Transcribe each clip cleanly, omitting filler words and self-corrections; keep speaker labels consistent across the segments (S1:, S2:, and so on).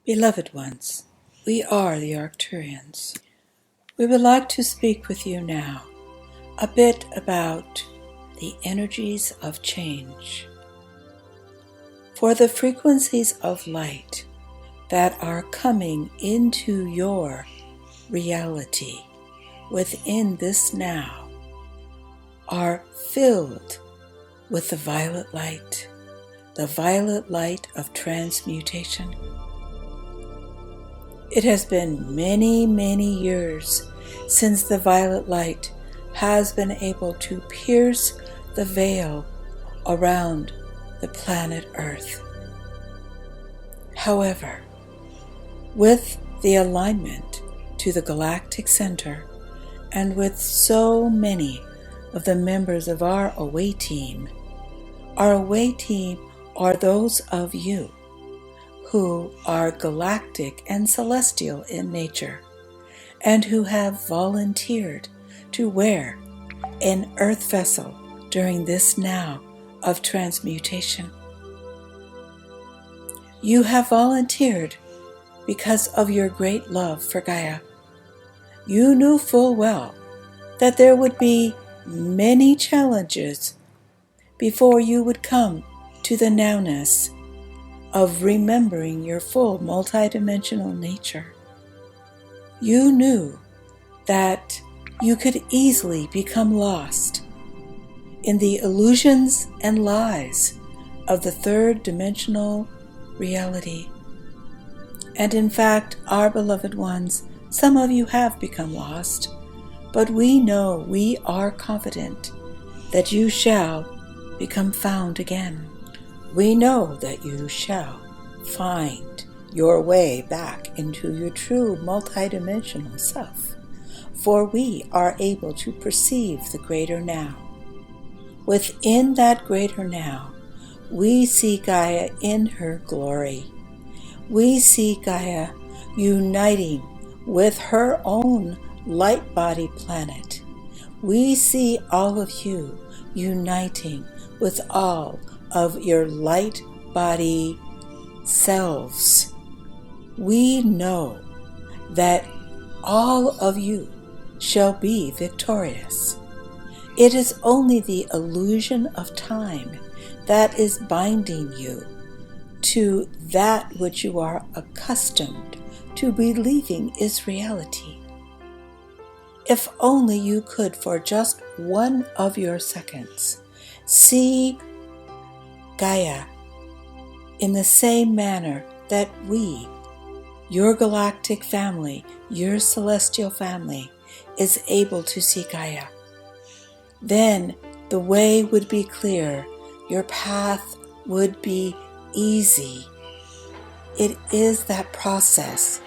S1: Beloved ones, we are the Arcturians. We would like to speak with you now a bit about the energies of change. For the frequencies of light that are coming into your reality within this now are filled with the violet light of transmutation. It has been many, many years since the violet light has been able to pierce the veil around the planet Earth. However, with the alignment to the galactic center and with so many of the members of our away team are those of you who are galactic and celestial in nature, and who have volunteered to wear an earth vessel during this now of transmutation. You have volunteered because of your great love for Gaia. You knew full well that there would be many challenges before you would come to the nowness of remembering your full multidimensional nature. You knew that you could easily become lost in the illusions and lies of the third dimensional reality. And in fact, our beloved ones, some of you have become lost, but we know, we are confident that you shall become found again. We know that you shall find your way back into your true multidimensional self, for we are able to perceive the greater now. Within that greater now, we see Gaia in her glory. We see Gaia uniting with her own light body planet. We see all of you uniting with all of your light body selves. We know that all of you shall be victorious. It is only the illusion of time that is binding you to that which you are accustomed to believing is reality. If only you could, for just one of your seconds, see Gaia in the same manner that we, your galactic family, your celestial family, is able to see Gaia. Then the way would be clear, your path would be easy. It is that process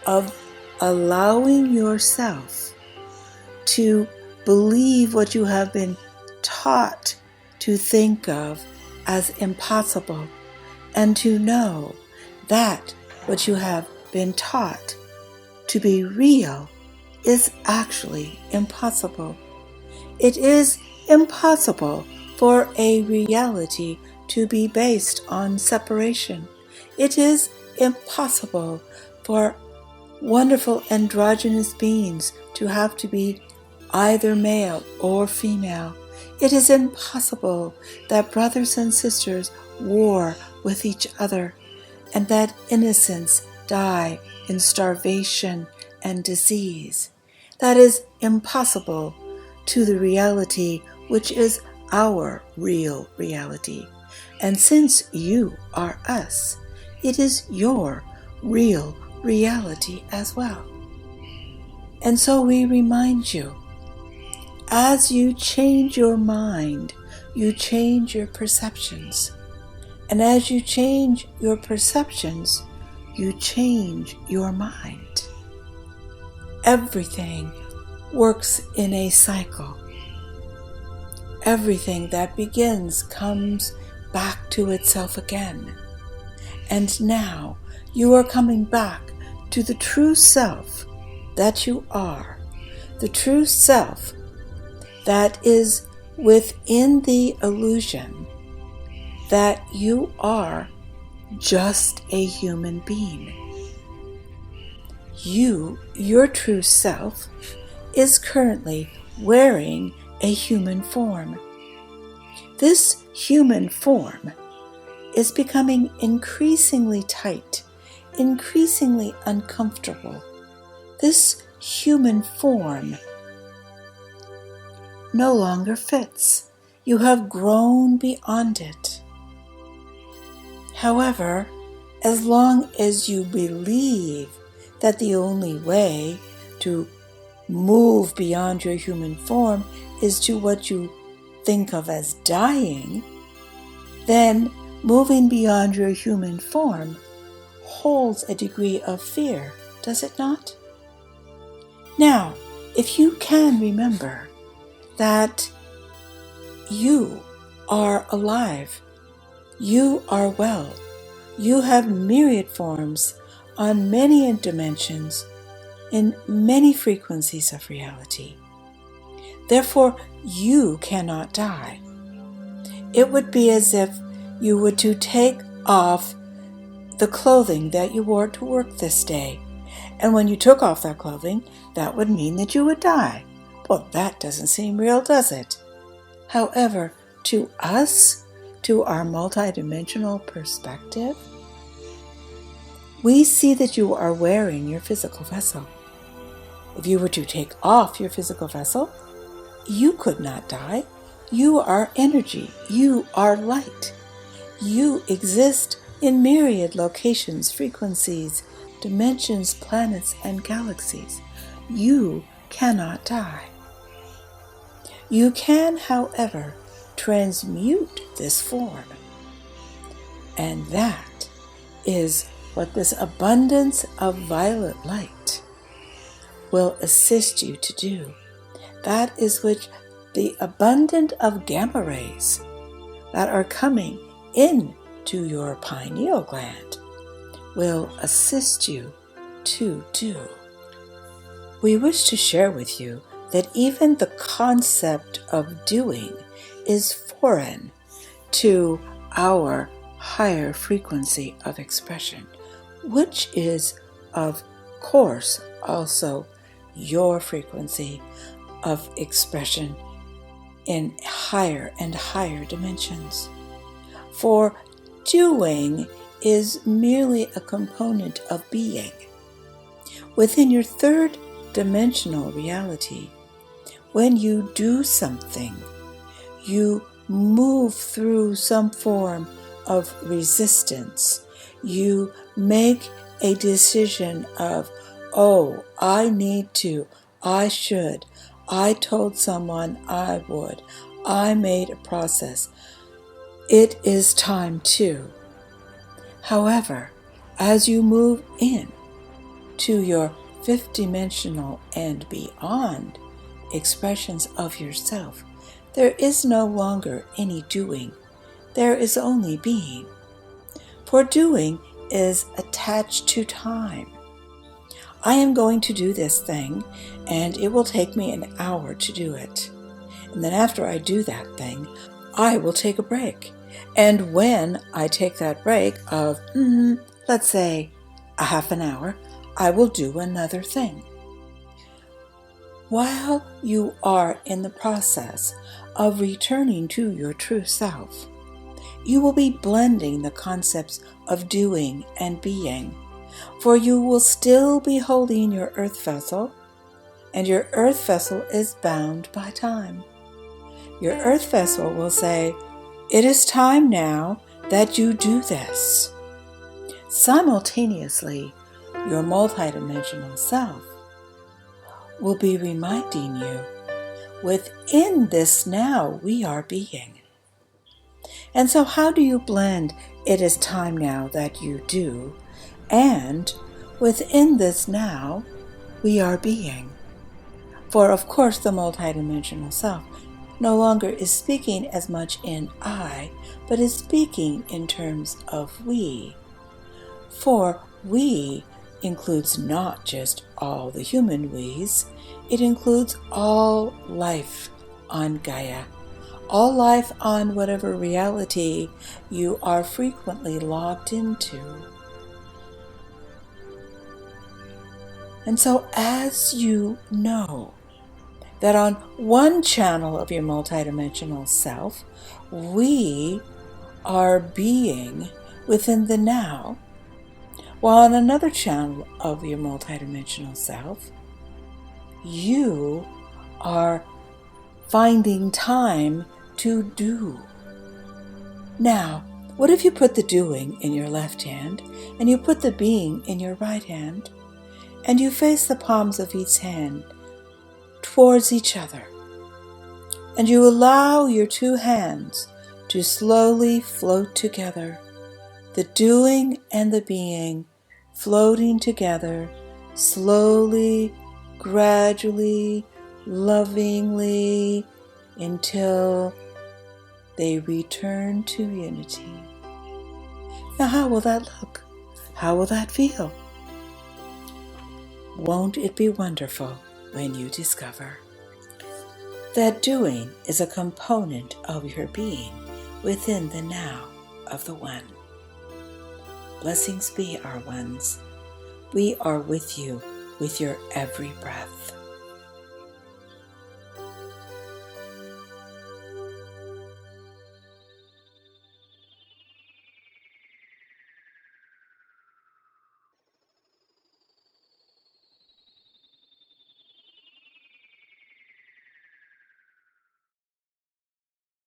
S1: of allowing yourself to believe what you have been taught to think of as impossible, and to know that what you have been taught to be real is actually impossible. It is impossible for a reality to be based on separation. It is impossible for wonderful androgynous beings to have to be either male or female. It is impossible that brothers and sisters war with each other, and that innocents die in starvation and disease. That is impossible to the reality which is our real reality. And since you are us, it is your real reality as well. And so we remind you, as you change your mind, you change your perceptions. And as you change your perceptions, you change your mind. Everything works in a cycle. Everything that begins comes back to itself again. And now you are coming back to the true self that you are, the true self that is within the illusion that you are just a human being. your true self, is currently wearing a human form. This human form is becoming increasingly tight, increasingly uncomfortable. This human form no longer fits. You have grown beyond it. However, as long as you believe that the only way to move beyond your human form is to what you think of as dying, then moving beyond your human form holds a degree of fear, does it not? Now, if you can remember that you are alive, you are well, you have myriad forms on many dimensions, in many frequencies of reality. Therefore, you cannot die. It would be as if you were to take off the clothing that you wore to work this day. And when you took off that clothing, that would mean that you would die. Well, that doesn't seem real, does it? However, to us, to our multidimensional perspective, we see that you are wearing your physical vessel. If you were to take off your physical vessel, you could not die. You are energy. You are light. You exist in myriad locations, frequencies, dimensions, planets, and galaxies. You cannot die. You can, however, transmute this form. And that is what this abundance of violet light will assist you to do. That is which the abundance of gamma rays that are coming into your pineal gland will assist you to do. We wish to share with you that even the concept of doing is foreign to our higher frequency of expression, which is, of course, also your frequency of expression in higher and higher dimensions. For doing is merely a component of being. Within your third dimensional reality, when you do something, you move through some form of resistance. You make a decision of, oh, I need to, I should, I told someone I would, I made a process. It is time to. However, as you move in to your fifth dimensional and beyond expressions of yourself, there is no longer any doing. There is only being. For doing is attached to time. I am going to do this thing, and it will take me an hour to do it. And then after I do that thing, I will take a break. And when I take that break of, let's say, a half an hour, I will do another thing. While you are in the process of returning to your true self, you will be blending the concepts of doing and being, for you will still be holding your earth vessel, and your earth vessel is bound by time. Your earth vessel will say, it is time now that you do this. Simultaneously, your multidimensional self will be reminding you, within this now we are being. And so how do you blend it is time now that you do, and within this now we are being? For of course the multidimensional self no longer is speaking as much in I, but is speaking in terms of we. For we includes not just all the human we's, it includes all life on Gaia, all life on whatever reality you are frequently logged into. And so as you know that on one channel of your multidimensional self, we are being within the now, while on another channel of your multidimensional self, you are finding time to do. Now, what if you put the doing in your left hand and you put the being in your right hand, and you face the palms of each hand towards each other, and you allow your two hands to slowly float together, the doing and the being floating together, slowly, gradually, lovingly, until they return to unity. Now, how will that look? How will that feel? Won't it be wonderful when you discover that doing is a component of your being within the now of the One? Blessings be, our ones. We are with you with your every breath.